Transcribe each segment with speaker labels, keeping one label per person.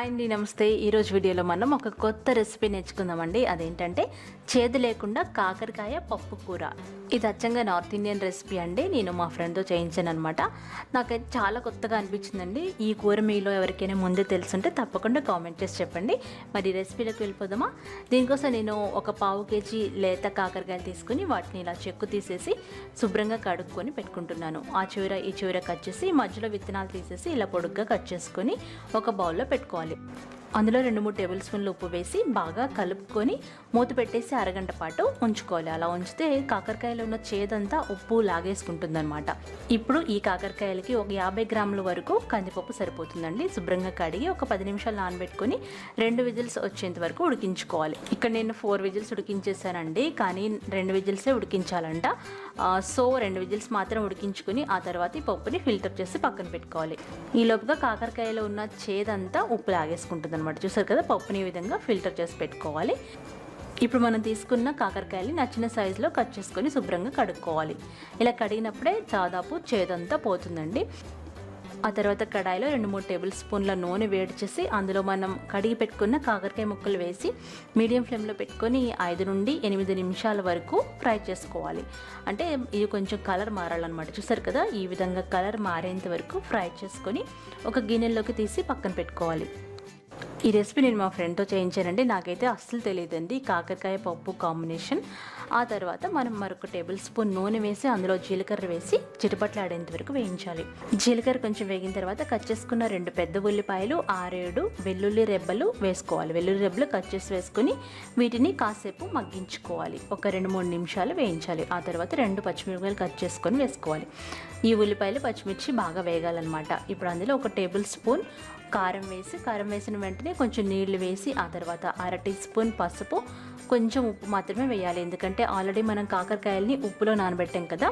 Speaker 1: Hi అండి, నమస్తే. ఈరోజు వీడియోలో మనం ఒక కొత్త రెసిపీ నేర్చుకుందామండి. అదేంటంటే చేదు లేకుండా కాకరకాయ పప్పు కూర. ఇది అచ్చంగా నార్త్ ఇండియన్ రెసిపీ అండి. నేను మా ఫ్రెండ్తో చేయించాను అనమాట. నాకైతే చాలా కొత్తగా అనిపించిందండి. ఈ కూర మీలో ఎవరికైనా ముందే తెలుసుంటే తప్పకుండా కామెంట్ చేసి చెప్పండి. మరి రెసిపీలోకి వెళ్ళిపోదామా? దీనికోసం నేను ఒక పావు కేజీ లేత కాకరకాయలు తీసుకుని వాటిని ఇలా చెక్కు తీసేసి శుభ్రంగా కడుక్కొని పెట్టుకుంటున్నాను. ఆ చివర ఈ చివర కట్ చేసి మధ్యలో విత్తనాలు తీసేసి ఇలా పొడుగ్గా కట్ చేసుకొని ఒక బౌల్లో పెట్టుకోవాలి. అందులో 2-3 టేబుల్ స్పూన్లు ఉప్పు వేసి బాగా కలుపుకొని మూత పెట్టేసి అరగంట పాటు ఉంచుకోవాలి. అలా ఉంచితే కాకరకాయలో ఉన్న చేదంతా ఉప్పు లాగేసుకుంటుందన్నమాట. ఇప్పుడు ఈ కాకరకాయలకి ఒక 50 గ్రాముల వరకు కందిపప్పు సరిపోతుందండి. శుభ్రంగా కడిగి ఒక 10 నిమిషాలు నానబెట్టుకొని 2 విజిల్స్ వచ్చేంత వరకు ఉడికించుకోవాలి. ఇక్కడ నేను 4 విజిల్స్ ఉడికించేసానండి, కానీ 2 విజిల్సే ఉడికించాలంట. సో 2 విజిల్స్ మాత్రం ఉడికించుకుని ఆ తర్వాత ఈ పప్పుని ఫిల్టర్ చేసి పక్కన పెట్టుకోవాలి. ఈ లోపుగా కాకరకాయలో ఉన్న చేదంతా ఉప్పు లాగేసుకుంటుంది అనమాట. చూసారు కదా, పప్పుని ఈ విధంగా ఫిల్టర్ చేసి పెట్టుకోవాలి. ఇప్పుడు మనం తీసుకున్న కాకరకాయలు నచ్చిన సైజులో కట్ చేసుకొని శుభ్రంగా కడుక్కోవాలి. ఇలా కడిగినప్పుడే దాదాపు చేదంతా పోతుందండి. ఆ తర్వాత కడాయిలో 2-3 టేబుల్ స్పూన్ల నూనె వేడి చేసి అందులో మనం కడిగి పెట్టుకున్న కాకరకాయ ముక్కలు వేసి మీడియం ఫ్లేమ్లో పెట్టుకొని 5 నుండి 8 నిమిషాల వరకు ఫ్రై చేసుకోవాలి. అంటే ఇది కొంచెం కలర్ మారాలన్నమాట. చూసారు కదా, ఈ విధంగా కలర్ మారేంత వరకు ఫ్రై చేసుకొని ఒక గిన్నెలోకి తీసి పక్కన పెట్టుకోవాలి. ఈ రెసిపీ నేను మా ఫ్రెండ్తో చేయించానండి. నాకైతే అస్సలు తెలియదండి కాకరకాయ పప్పు కాంబినేషన్. ఆ తర్వాత మనం మరొక టేబుల్ స్పూన్ నూనె వేసి అందులో జీలకర్ర వేసి చిటపట్లాడేంత వరకు వేయించాలి. జీలకర్ర కొంచెం వేగిన తర్వాత కట్ చేసుకున్న 2 పెద్ద ఉల్లిపాయలు, 6-7 వెల్లుల్లి రెబ్బలు వేసుకోవాలి. వెల్లుల్లి రెబ్బలు కట్ చేసి వేసుకుని వీటిని కాసేపు మగ్గించుకోవాలి. ఒక 2-3 నిమిషాలు వేయించాలి. ఆ తర్వాత 2 పచ్చిమిరపకాయలు కట్ చేసుకొని వేసుకోవాలి. ఈ ఉల్లిపాయలు పచ్చిమిర్చి బాగా వేగాలన్నమాట. ఇప్పుడు అందులో ఒక టేబుల్ స్పూన్ కారం వేసిన వెంటనే కొంచెం నీళ్లు వేసి ఆ తర్వాత 1/2 టీ స్పూన్ పసుపు, కొంచెం ఉప్పు మాత్రమే వేయాలి. ఎందుకంటే ఆల్రెడీ మనం కాకరకాయలని ఉప్పులో నానబెట్టాం కదా.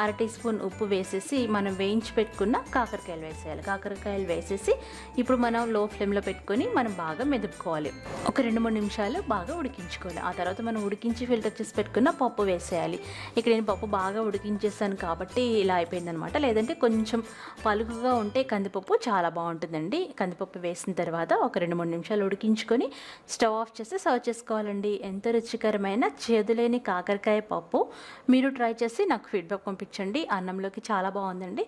Speaker 1: 1/2 టీ స్పూన్ ఉప్పు వేసేసి మనం వేయించి పెట్టుకున్న కాకరకాయలు వేసేయాలి. కాకరకాయలు వేసేసి ఇప్పుడు మనం లో ఫ్లేమ్లో పెట్టుకొని మనం బాగా మెదుపుకోవాలి. ఒక 2-3 నిమిషాలు బాగా ఉడికించుకోవాలి. ఆ తర్వాత మనం ఉడికించి ఫిల్టర్ చేసి పెట్టుకున్న పప్పు వేసేయాలి. ఇక్కడ నేను పప్పు బాగా ఉడికించేసాను కాబట్టి ఇలా అయిపోయిందనమాట. లేదంటే కొంచెం పలుకుగా ఉంటే కందిపప్పు చాలా బాగుంటుందండి. కందిపప్పు వేసిన తర్వాత ఒక 2-3 నిమిషాలు ఉడికించుకొని స్టవ్ ఆఫ్ చేసి సర్వ్ చేసుకోవాలండి. ఎంతో రుచికరమైన చేదులేని కాకరకాయ పప్పు. మీరు ట్రై చేసి నాకు ఫీడ్బ్యాక్ పంపించండి. అన్నంలోకి చాలా బాగుందండి.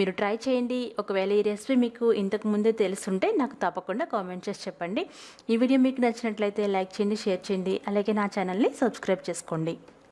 Speaker 1: మీరు ట్రై చేయండి. ఒకవేళ ఈ రెసిపీ మీకు ఇంతకు ముందే తెలుసుంటే నాకు తప్పకుండా కామెంట్ చేసి చెప్పండి. ఈ వీడియో మీకు నచ్చినట్లయితే లైక్ చేయండి, షేర్ చేయండి. అలాగే నా ఛానల్ని సబ్స్క్రైబ్ చేసుకోండి.